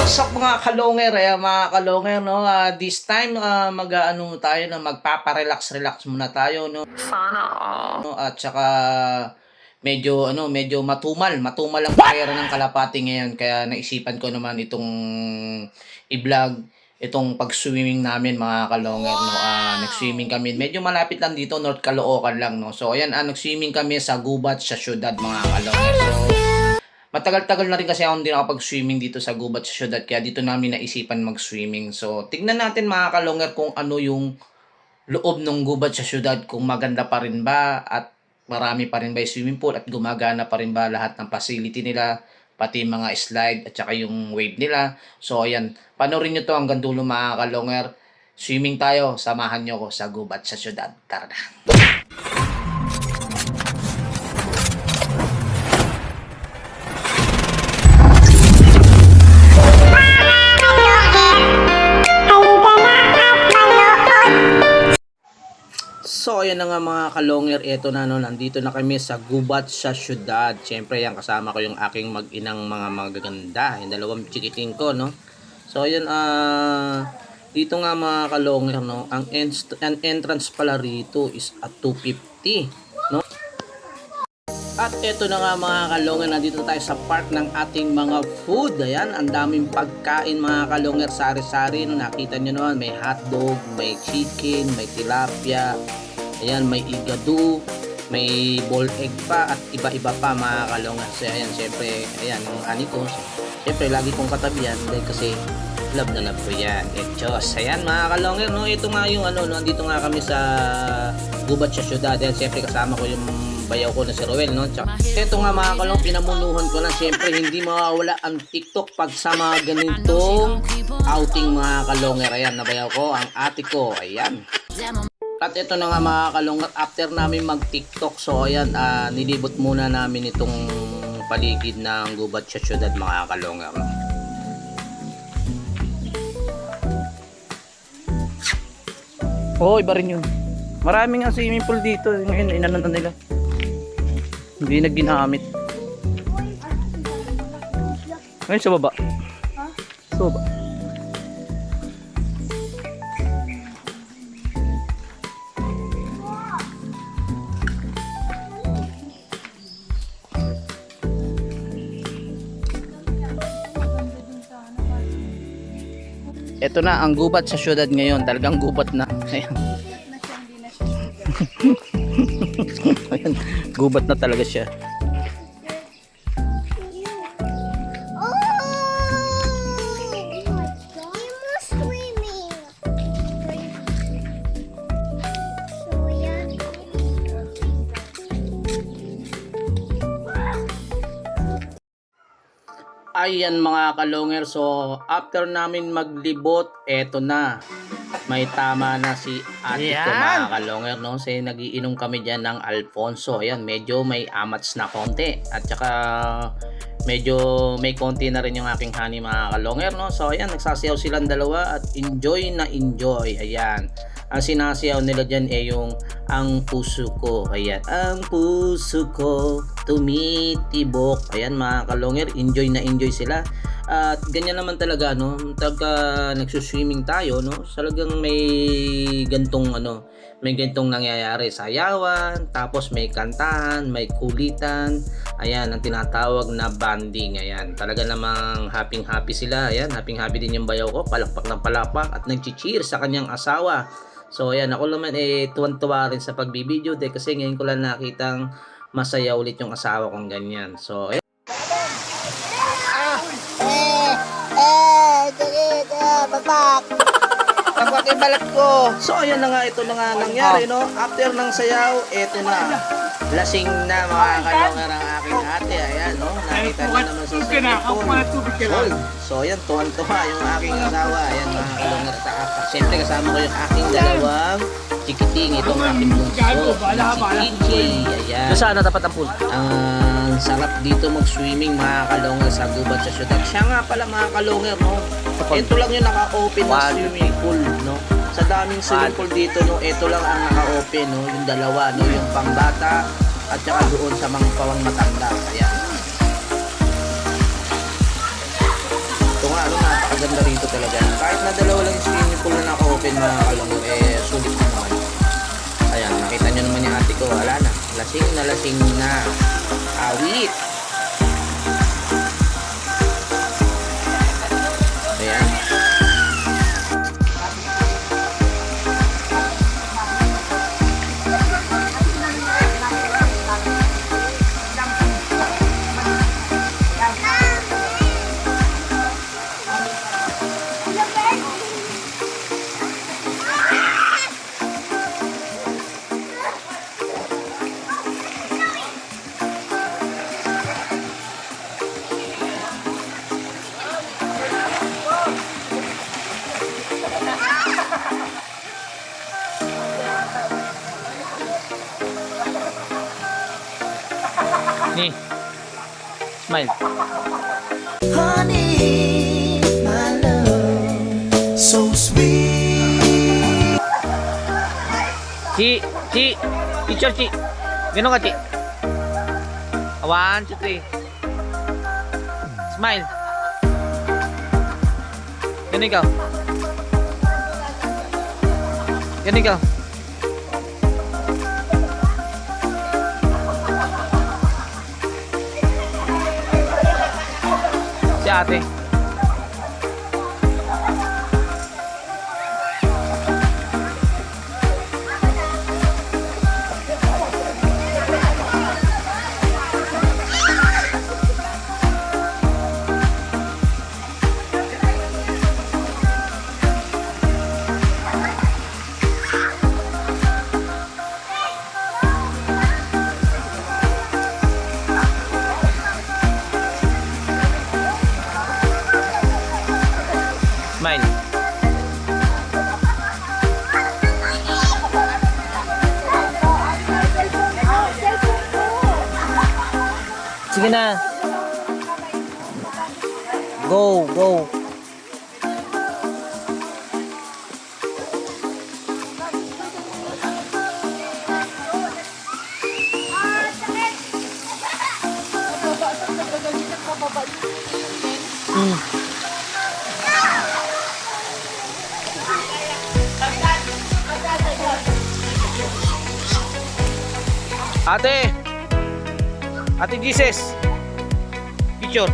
What's up mga kalonger, no? This time mag-aano tayo na magpapa-relax muna tayo, no? Sana all. At saka medyo matumal ang pera ng kalapati ngayon, kaya naisipan ko naman itong i-vlog itong pag-swimming namin mga kalonger, no? Nag-swimming kami. Medyo malapit lang dito, North Caloocan lang, no? So ayan, nag-swimming kami sa gubat sa syudad mga kalonger. So matagal-tagal na rin kasi ako hindi nakapag-swimming dito sa gubat sa syudad, kaya dito namin naisipan mag-swimming. So tignan natin mga kalonger kung ano yung loob ng gubat sa syudad, kung maganda pa rin ba at marami pa rin ba yung swimming pool at gumagana pa rin ba lahat ng facility nila, pati mga slide at saka yung wave nila. So ayan, panoorin nyo to hanggang dulo mga kalonger. Swimming tayo, samahan nyo ko sa gubat sa syudad. Tara na. So ayan na nga mga kalonger, eto na no, nandito na kami sa gubat sa syudad. Siyempre yan, kasama ko yung aking mag-inang mga magaganda, yung dalawang chikiting ko, no. So ayan, dito nga mga kalonger, no, ang entrance pala rito is at 250, no. At eto na nga mga kalonger, nandito tayo sa part ng ating mga food. Ayan, ang daming pagkain mga kalonger, sari-sari, no. Nakita nyo naman, may hotdog, may chicken, may tilapia. Ayan, may igado, may boiled egg pa, at iba-iba pa mga kalongan. So ayan, syempre, ayan, yung ani ko, syempre, lagi kong katabi yan, dahil kasi love na love ko yan. Etchos. Ayan mga kalongan, no, ito nga yung ano, no, andito nga kami sa gubat sa syudad. Ayan, syempre, kasama ko yung bayaw ko na si Roel, no. Ito nga mga kalong, pinamunuhan ko lang, syempre, hindi mawawala ang TikTok pag sa mga ganitong outing mga kalongan. Ayan, nabayaw ko, ang ate ko, ayan. At ito na nga mga kalungat, after namin mag-TikTok, so ayan, nilibot muna namin itong paligid ng gubat sa syudad mga kalungat. Oh, iba rin yun. Maraming ang swimming pool dito. Ngayon, inananda nila. Hindi na ginamit. Ngayon, sa baba. Sa baba. Ito na ang gubat sa syudad ngayon. Talagang gubat na. Ayan. Ayan. Gubat na talaga siya. Ayan mga kalonger, so after namin maglibot, eto na, may tama na si ate ko mga kalonger, no? Kasi nagiinom kami dyan ng Alfonso. Ayan, medyo may amats na konti, at saka medyo may konti na rin yung aking honey mga kalonger, no? So ayan, nagsasayaw silang dalawa at enjoy na enjoy. Ayan, ang sinasayaw nila dyan yung ang puso ko. Ayan, ang puso ko tumitibok. Ayan mga kalonger, enjoy na enjoy sila. At ganyan naman talaga, no, pagka nagsuswimming tayo, no, talagang may gantong may gantong nangyayari, sayawan, tapos may kantahan, may kulitan. Ayan, ang tinatawag na bonding. Ayan, talaga namang happy sila. Ayan, happy din yung bayaw ko, palakpak ng palakpak at nag-cheer sa kanyang asawa. So ayan, ako naman tuwan-tuwa rin sa pagbibideo dahil kasi ngayon ko lang nakitang masaya ulit yung asawa kong ganyan. So Pagpaki balat ko. So ayan na nga, ito na nga nangyari, no. After ng sayaw, ito na. Lasing na mga kalongan ang aking ate. Ayan, no. Nakita niyo naman sa swimming. So ayan, tuwan-tuwa yung aking asawa. Ayan mga kalongan. Siyempre kasama ko yung aking dalawang chikiting. Itong aking bunso, si TJ. Ayan. Saan na tapat ang pool? Ang sarap dito mag-swimming mga kalongan sa gubat sa syudad. Siya nga pala mga kalongan, no. Ito lang yung naka-open na swimming pool, no. Sa daming swimming pool dito, no, ito lang ang naka-open, no, yung dalawa, no, yung pangbata at saka doon sa mga pawang matanda. Ayan. Ito nga, ano nga, napakaganda rito talaga. Kahit na dalawa lang yung swimming pool na naka-open mga kalongger, eh sulit na naman. Ayan, nakita nyo naman yung ate ko, wala na. Lasing na lasing na. Awit! Ayan. Ni, smile. Honey, my love, so sweet. Ci, picture Ci. Ganun ka Ci. 1, 2, 3. Smile. Ganun ikaw. Ganun ikaw. Si ate. Smile. Sige na. Go, go. Ate! Ate Jesus! Picture!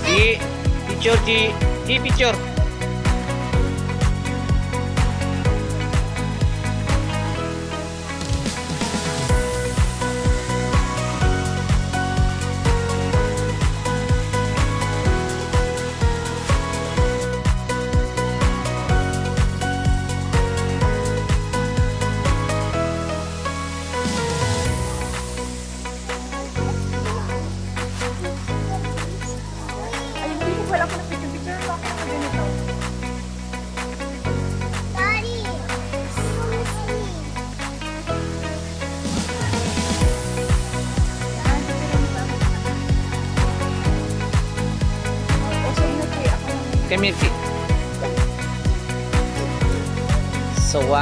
Di! Picture Di! Di picture! Wala ko na picture-picture. Bakit ako ganito? Daddy! Come here, Ki. So, 1,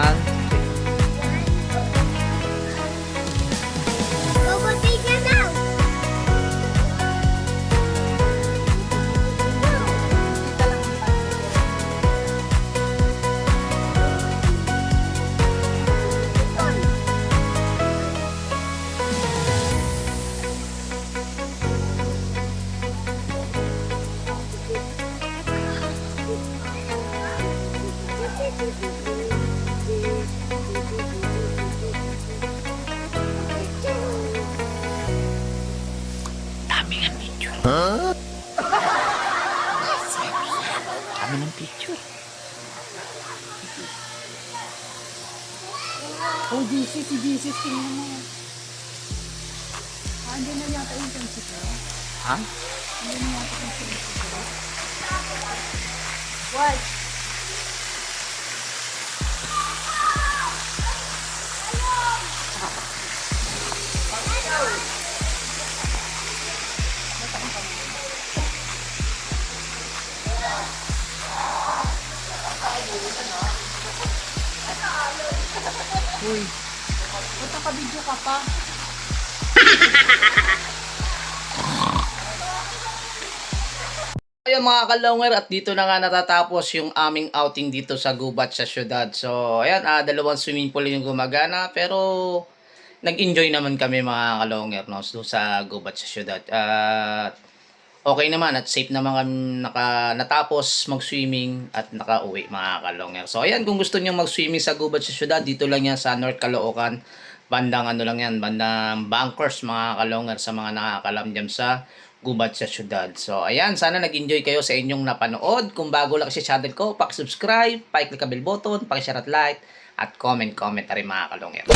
dami ng picture. Huh? Dami ng picture. Oh, Jesus, si Jesus, tingnan mo. Hindi na yata yung principal. Ha? Hindi na yata yung principal. What? Uy, ba't nakabidyo ka pa? Ayun mga kalonger, at dito na nga natatapos yung aming outing dito sa Gubat sa syudad. So, ayan, dalawang swimming pool yung gumagana, pero nag-enjoy naman kami mga kalonger, no, sa Gubat sa syudad. At okay naman at safe naman kami natapos mag-swimming at nakauwi mga kalonger. So, ayan, kung gusto niyo mag-swimming sa Gubat sa syudad, dito lang yan sa North Caloocan. Bandang ano lang yan, bandang Bankers mga kalonger sa mga nakakalam dyan sa Gubat sa syudad. So, ayan, sana nag-enjoy kayo sa inyong napanood. Kung bago lang sa channel ko, paki-subscribe, paki-click ang bell button, paki-share at like, at comment na rin mga kalongero.